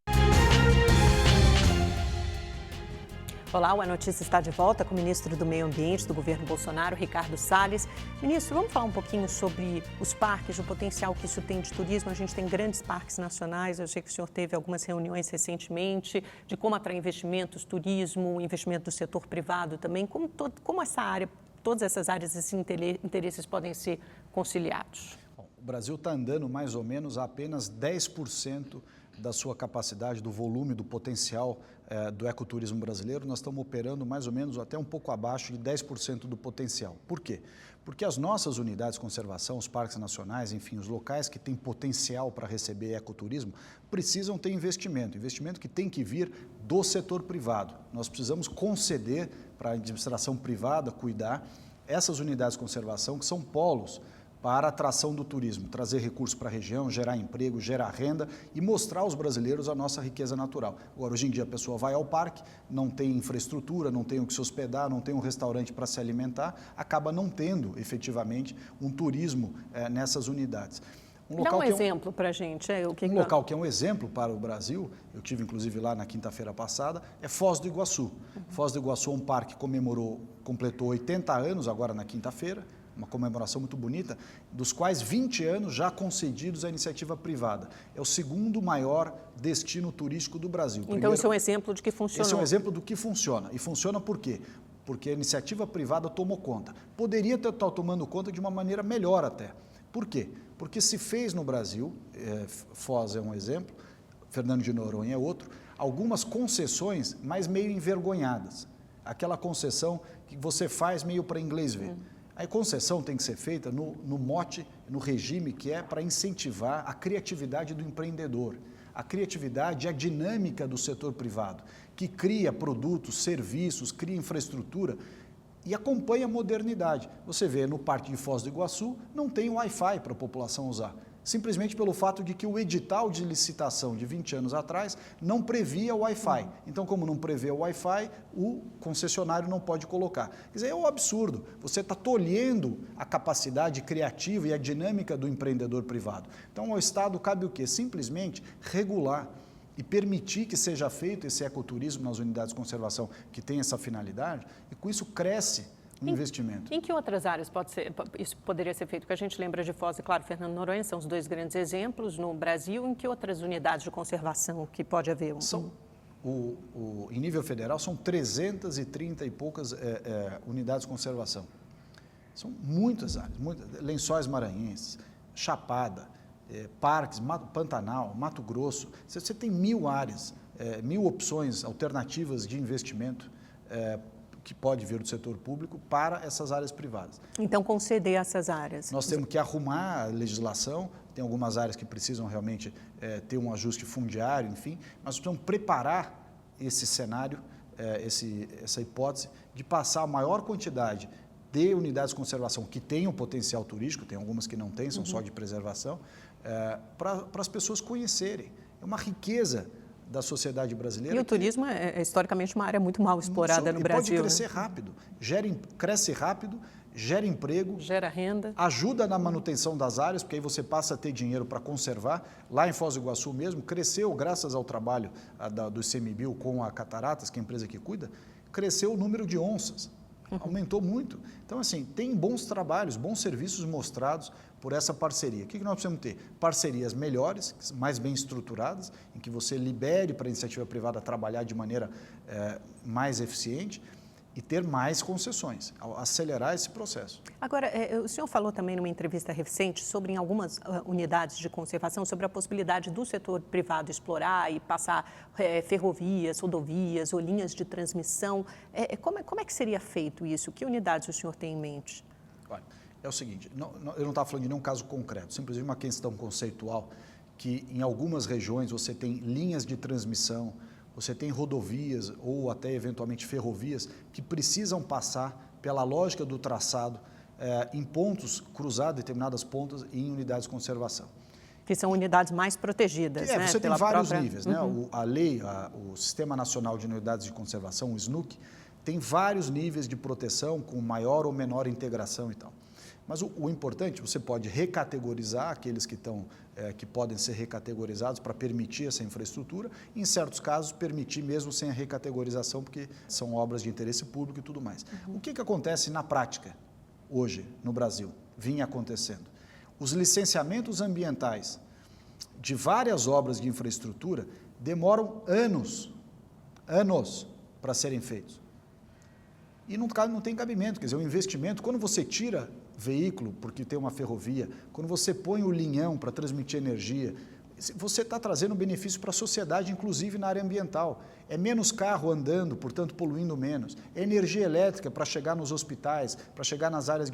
Olá, o É Notícia está de volta com o ministro do Meio Ambiente do governo Bolsonaro, Ricardo Salles. Ministro, vamos falar um pouquinho sobre os parques, o potencial que isso tem de turismo. A gente tem grandes parques nacionais, eu sei que o senhor teve algumas reuniões recentemente de como atrair investimentos, turismo, investimento do setor privado também. Como essa área, todas essas áreas, esses interesses podem ser conciliados? Bom, o Brasil está andando mais ou menos a apenas 10% da sua capacidade, do volume, do potencial do ecoturismo brasileiro. Nós estamos operando mais ou menos até um pouco abaixo de 10% do potencial. Por quê? Porque as nossas unidades de conservação, os parques nacionais, enfim, os locais que têm potencial para receber ecoturismo, precisam ter investimento que tem que vir do setor privado. Nós precisamos conceder para a administração privada cuidar essas unidades de conservação que são polos para a atração do turismo, trazer recursos para a região, gerar emprego, gerar renda e mostrar aos brasileiros a nossa riqueza natural. Agora, hoje em dia, a pessoa vai ao parque, não tem infraestrutura, não tem o que se hospedar, não tem um restaurante para se alimentar, acaba não tendo, efetivamente, um turismo nessas unidades. Dá um exemplo para a gente. Um local que é um exemplo para o Brasil, eu tive inclusive lá na quinta-feira passada, é Foz do Iguaçu. Foz do Iguaçu é um parque que completou 80 anos agora na quinta-feira, uma comemoração muito bonita, dos quais 20 anos já concedidos à iniciativa privada. É o segundo maior destino turístico do Brasil. Então, isso é um exemplo de que funciona. Esse é um exemplo do que funciona. E funciona por quê? Porque a iniciativa privada tomou conta. Poderia estar tomando conta de uma maneira melhor até. Por quê? Porque se fez no Brasil, Foz é um exemplo, Fernando de Noronha é outro, algumas concessões, mas meio envergonhadas. Aquela concessão que você faz meio para inglês ver. A concessão tem que ser feita no mote, no regime que é para incentivar a criatividade do empreendedor, a criatividade e a dinâmica do setor privado, que cria produtos, serviços, cria infraestrutura e acompanha a modernidade. Você vê no Parque de Foz do Iguaçu, não tem Wi-Fi para a população usar. Simplesmente pelo fato de que o edital de licitação de 20 anos atrás não previa o Wi-Fi. Então, como não prevê o Wi-Fi, o concessionário não pode colocar. Quer dizer, é um absurdo. Você está tolhendo a capacidade criativa e a dinâmica do empreendedor privado. Então, ao Estado cabe o quê? Simplesmente regular e permitir que seja feito esse ecoturismo nas unidades de conservação que tem essa finalidade, e com isso cresce o investimento. Em que outras áreas isso poderia ser feito? Porque a gente lembra de Foz e, claro, Fernando de Noronha, são os dois grandes exemplos no Brasil. Em que outras unidades de conservação que pode haver? Em nível federal, são 330 e poucas unidades de conservação. São muitas áreas, Lençóis Maranhenses, Chapada, parques, Pantanal, Mato Grosso, você tem 1000 áreas, 1000 opções alternativas de investimento que pode vir do setor público para essas áreas privadas. Então, conceder essas áreas. Nós temos que arrumar a legislação, tem algumas áreas que precisam realmente ter um ajuste fundiário, enfim, mas precisamos preparar esse cenário, essa hipótese de passar a maior quantidade de unidades de conservação que tenham potencial turístico, tem algumas que não têm, são só de preservação, para as pessoas conhecerem. É uma riqueza da sociedade brasileira. E o turismo é historicamente uma área muito mal explorada no Brasil. Pode crescer rápido, cresce rápido, gera emprego, gera renda, ajuda na manutenção das áreas, porque aí você passa a ter dinheiro para conservar. Lá em Foz do Iguaçu mesmo, cresceu, graças ao trabalho do ICMBio com a Cataratas, que é a empresa que cuida, cresceu o número de onças, aumentou muito. Então, assim, tem bons trabalhos, bons serviços mostrados por essa parceria. O que nós precisamos ter? Parcerias melhores, mais bem estruturadas, em que você libere para a iniciativa privada trabalhar de maneira mais eficiente, e ter mais concessões, acelerar esse processo. Agora, o senhor falou também numa entrevista recente sobre em algumas unidades de conservação, sobre a possibilidade do setor privado explorar e passar ferrovias, rodovias ou linhas de transmissão. Como é que seria feito isso? Que unidades o senhor tem em mente? Olha, é o seguinte, eu não estava falando de nenhum caso concreto, simplesmente uma questão conceitual que em algumas regiões você tem linhas de transmissão, você tem rodovias ou até eventualmente ferrovias que precisam passar pela lógica do traçado em pontos, cruzar determinadas pontas em unidades de conservação. Que são unidades mais protegidas, né? Você tem vários níveis, né? A lei, o Sistema Nacional de Unidades de Conservação, o SNUC, tem vários níveis de proteção com maior ou menor integração e tal. Mas o importante, você pode recategorizar aqueles que podem ser recategorizados para permitir essa infraestrutura, e em certos casos permitir mesmo sem a recategorização, porque são obras de interesse público e tudo mais. O que acontece na prática hoje no Brasil? Vinha acontecendo. Os licenciamentos ambientais de várias obras de infraestrutura demoram anos para serem feitos. E não tem cabimento, quer dizer, o investimento, quando você tira veículo, porque tem uma ferrovia, quando você põe o linhão para transmitir energia, você está trazendo benefício para a sociedade, inclusive na área ambiental. É menos carro andando, portanto poluindo menos. É energia elétrica para chegar nos hospitais, para chegar nas áreas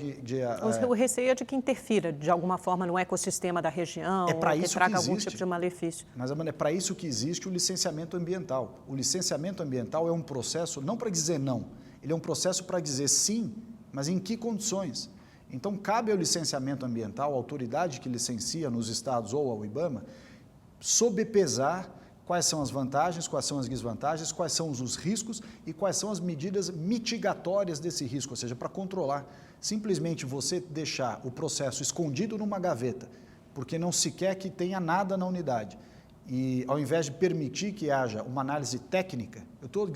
O receio é de que interfira, de alguma forma, no ecossistema da região, ou que traga algum tipo de malefício. Mas, Amanda, é para isso que existe o licenciamento ambiental. O licenciamento ambiental é um processo não para dizer não, ele é um processo para dizer sim, mas em que condições? Então, cabe ao licenciamento ambiental, a autoridade que licencia nos estados ou ao IBAMA, sobepesar quais são as vantagens, quais são as desvantagens, quais são os riscos e quais são as medidas mitigatórias desse risco, ou seja, para controlar. Simplesmente você deixar o processo escondido numa gaveta, porque não se quer que tenha nada na unidade, e ao invés de permitir que haja uma análise técnica, eu estou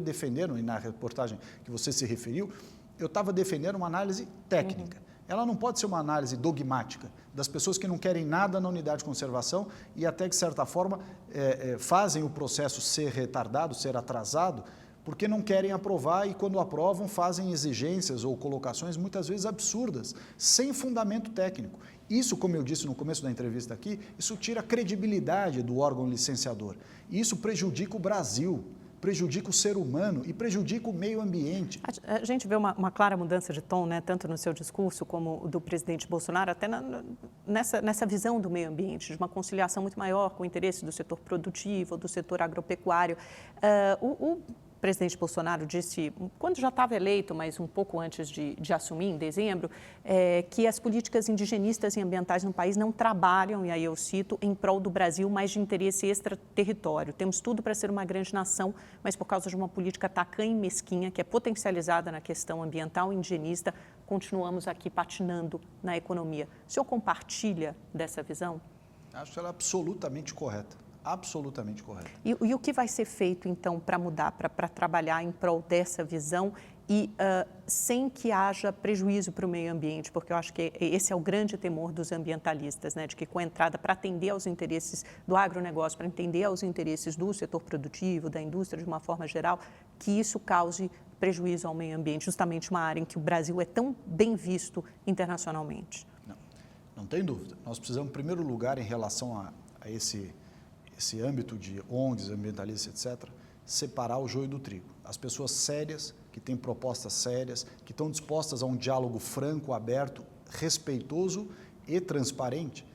defendendo, e na reportagem que você se referiu, eu estava defendendo uma análise técnica. Ela não pode ser uma análise dogmática das pessoas que não querem nada na unidade de conservação e até, de certa forma, fazem o processo ser retardado, ser atrasado, porque não querem aprovar e, quando aprovam, fazem exigências ou colocações muitas vezes absurdas, sem fundamento técnico. Isso, como eu disse no começo da entrevista aqui, isso tira a credibilidade do órgão licenciador. E isso prejudica o Brasil, prejudica o ser humano e prejudica o meio ambiente. A gente vê uma clara mudança de tom, né, tanto no seu discurso como do presidente Bolsonaro, até nessa visão do meio ambiente, de uma conciliação muito maior com o interesse do setor produtivo, do setor agropecuário. O presidente Bolsonaro disse, quando já estava eleito, mas um pouco antes de assumir, em dezembro, que as políticas indigenistas e ambientais no país não trabalham, e aí eu cito, em prol do Brasil, mas de interesse extraterritório. Temos tudo para ser uma grande nação, mas por causa de uma política tacanha e mesquinha, que é potencializada na questão ambiental e indigenista, continuamos aqui patinando na economia. O senhor compartilha dessa visão? Acho ela absolutamente correta. Absolutamente correto. E o que vai ser feito, então, para mudar, para trabalhar em prol dessa visão e sem que haja prejuízo para o meio ambiente? Porque eu acho que esse é o grande temor dos ambientalistas, né? De que com a entrada para atender aos interesses do agronegócio, para atender aos interesses do setor produtivo, da indústria de uma forma geral, que isso cause prejuízo ao meio ambiente, justamente uma área em que o Brasil é tão bem visto internacionalmente. Não. Não tem dúvida. Nós precisamos, em primeiro lugar, em relação a esse âmbito de ONGs, ambientalistas, etc., separar o joio do trigo. As pessoas sérias, que têm propostas sérias, que estão dispostas a um diálogo franco, aberto, respeitoso e transparente,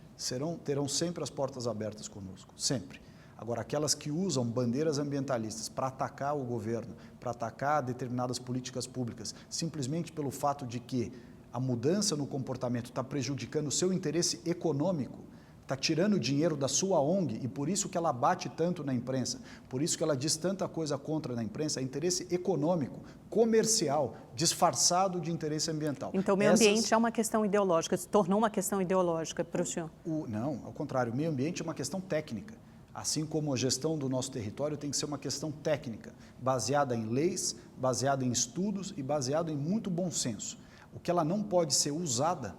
terão sempre as portas abertas conosco, sempre. Agora, aquelas que usam bandeiras ambientalistas para atacar o governo, para atacar determinadas políticas públicas, simplesmente pelo fato de que a mudança no comportamento está prejudicando o seu interesse econômico, está tirando dinheiro da sua ONG e por isso que ela bate tanto na imprensa, por isso que ela diz tanta coisa contra na imprensa, é interesse econômico, comercial, disfarçado de interesse ambiental. Então o meio ambiente é uma questão ideológica, se tornou uma questão ideológica para o senhor? Não, ao contrário, o meio ambiente é uma questão técnica. Assim como a gestão do nosso território tem que ser uma questão técnica, baseada em leis, baseada em estudos e baseada em muito bom senso. O que ela não pode ser usada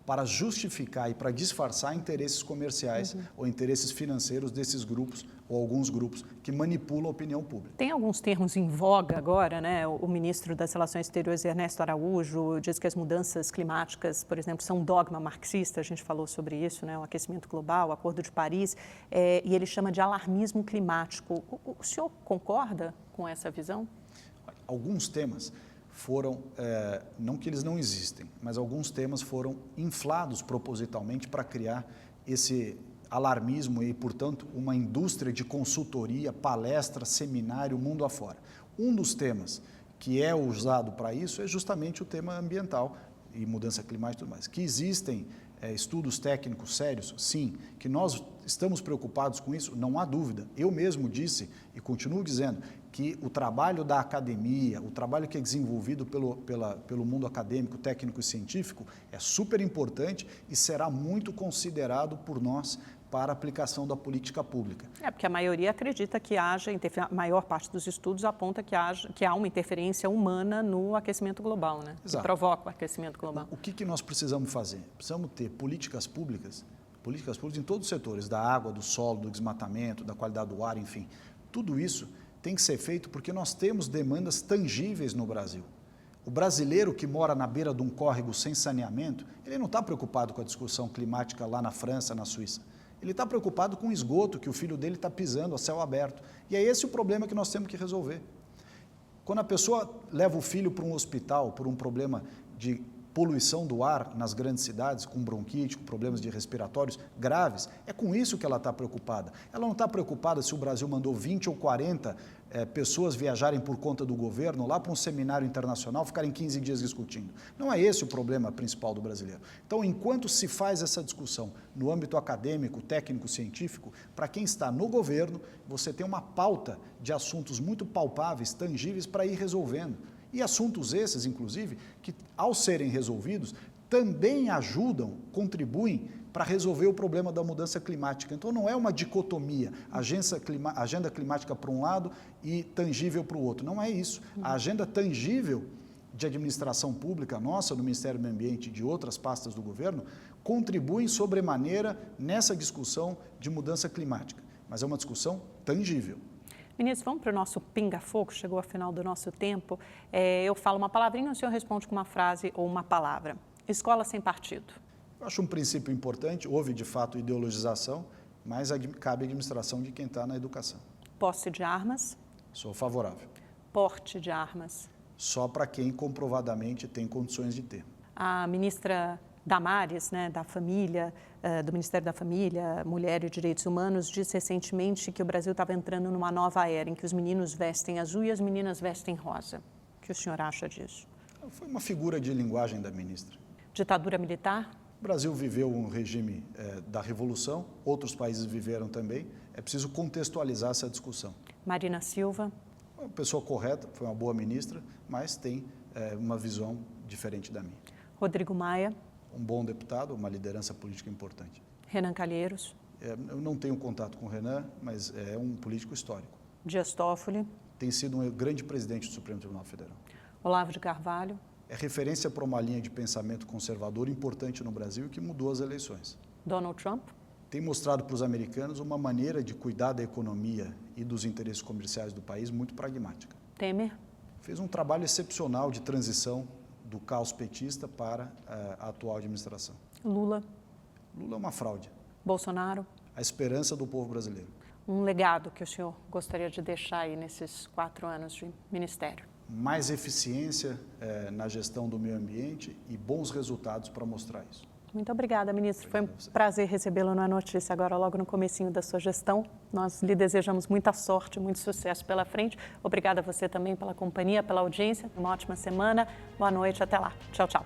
para justificar e para disfarçar interesses comerciais ou interesses financeiros desses grupos ou alguns grupos que manipulam a opinião pública. Tem alguns termos em voga agora, né? O ministro das Relações Exteriores, Ernesto Araújo, diz que as mudanças climáticas, por exemplo, são um dogma marxista, a gente falou sobre isso, né? O aquecimento global, o Acordo de Paris, e ele chama de alarmismo climático. O senhor concorda com essa visão? Alguns temas foram, não que eles não existem, mas alguns temas foram inflados propositalmente para criar esse alarmismo e, portanto, uma indústria de consultoria, palestra, seminário, mundo afora. Um dos temas que é usado para isso é justamente o tema ambiental e mudança climática e tudo mais. Que existem estudos técnicos sérios? Sim. Que nós estamos preocupados com isso? Não há dúvida. Eu mesmo disse e continuo dizendo que o trabalho da academia, o trabalho que é desenvolvido pelo mundo acadêmico, técnico e científico é super importante e será muito considerado por nós para a aplicação da política pública. Porque a maioria acredita que haja, a maior parte dos estudos aponta que há uma interferência humana no aquecimento global, né? Exato. Que provoca o aquecimento global. O que nós precisamos fazer? Precisamos ter políticas públicas em todos os setores, da água, do solo, do desmatamento, da qualidade do ar, enfim. Tudo isso tem que ser feito porque nós temos demandas tangíveis no Brasil. O brasileiro que mora na beira de um córrego sem saneamento, ele não está preocupado com a discussão climática lá na França, na Suíça. Ele está preocupado com o esgoto que o filho dele está pisando a céu aberto. E é esse o problema que nós temos que resolver. Quando a pessoa leva o filho para um hospital por um problema de poluição do ar nas grandes cidades, com bronquite, com problemas de respiratórios graves, é com isso que ela está preocupada. Ela não está preocupada se o Brasil mandou 20 ou 40 pessoas viajarem por conta do governo lá para um seminário internacional, ficarem 15 dias discutindo. Não é esse o problema principal do brasileiro. Então, enquanto se faz essa discussão no âmbito acadêmico, técnico, científico, para quem está no governo, você tem uma pauta de assuntos muito palpáveis, tangíveis, para ir resolvendo. E assuntos esses, inclusive, que ao serem resolvidos, também ajudam, contribuem para resolver o problema da mudança climática. Então não é uma dicotomia, agenda climática para um lado e tangível para o outro. Não é isso. A agenda tangível de administração pública nossa, do Ministério do Meio Ambiente e de outras pastas do governo, contribuem sobremaneira nessa discussão de mudança climática. Mas é uma discussão tangível. Ministro, vamos para o nosso pinga-fogo, chegou ao final do nosso tempo. Eu falo uma palavrinha, o senhor responde com uma frase ou uma palavra. Escola sem partido. Eu acho um princípio importante, houve de fato ideologização, mas cabe a administração de quem está na educação. Posse de armas. Sou favorável. Porte de armas. Só para quem comprovadamente tem condições de ter. A ministra Damares, né, da Família, do Ministério da Família, Mulher e Direitos Humanos, disse recentemente que o Brasil estava entrando numa nova era, em que os meninos vestem azul e as meninas vestem rosa. O que o senhor acha disso? Foi uma figura de linguagem da ministra. Ditadura militar? O Brasil viveu um regime da Revolução, outros países viveram também. É preciso contextualizar essa discussão. Marina Silva? Uma pessoa correta, foi uma boa ministra, mas tem uma visão diferente da minha. Rodrigo Maia? Um bom deputado, uma liderança política importante. Renan Calheiros? Eu não tenho contato com o Renan, mas é um político histórico. Dias Toffoli? Tem sido um grande presidente do Supremo Tribunal Federal. Olavo de Carvalho? É referência para uma linha de pensamento conservador importante no Brasil e que mudou as eleições. Donald Trump? Tem mostrado para os americanos uma maneira de cuidar da economia e dos interesses comerciais do país muito pragmática. Temer? Fez um trabalho excepcional de transição do caos petista para a atual administração. Lula? Lula é uma fraude. Bolsonaro? A esperança do povo brasileiro. Um legado que o senhor gostaria de deixar aí nesses 4 anos de ministério? Mais eficiência na gestão do meio ambiente e bons resultados para mostrar isso. Muito obrigada, ministro. Foi um prazer recebê-lo no É Notícia agora, logo no comecinho da sua gestão. Nós lhe desejamos muita sorte, muito sucesso pela frente. Obrigada a você também pela companhia, pela audiência. Uma ótima semana. Boa noite, até lá. Tchau, tchau.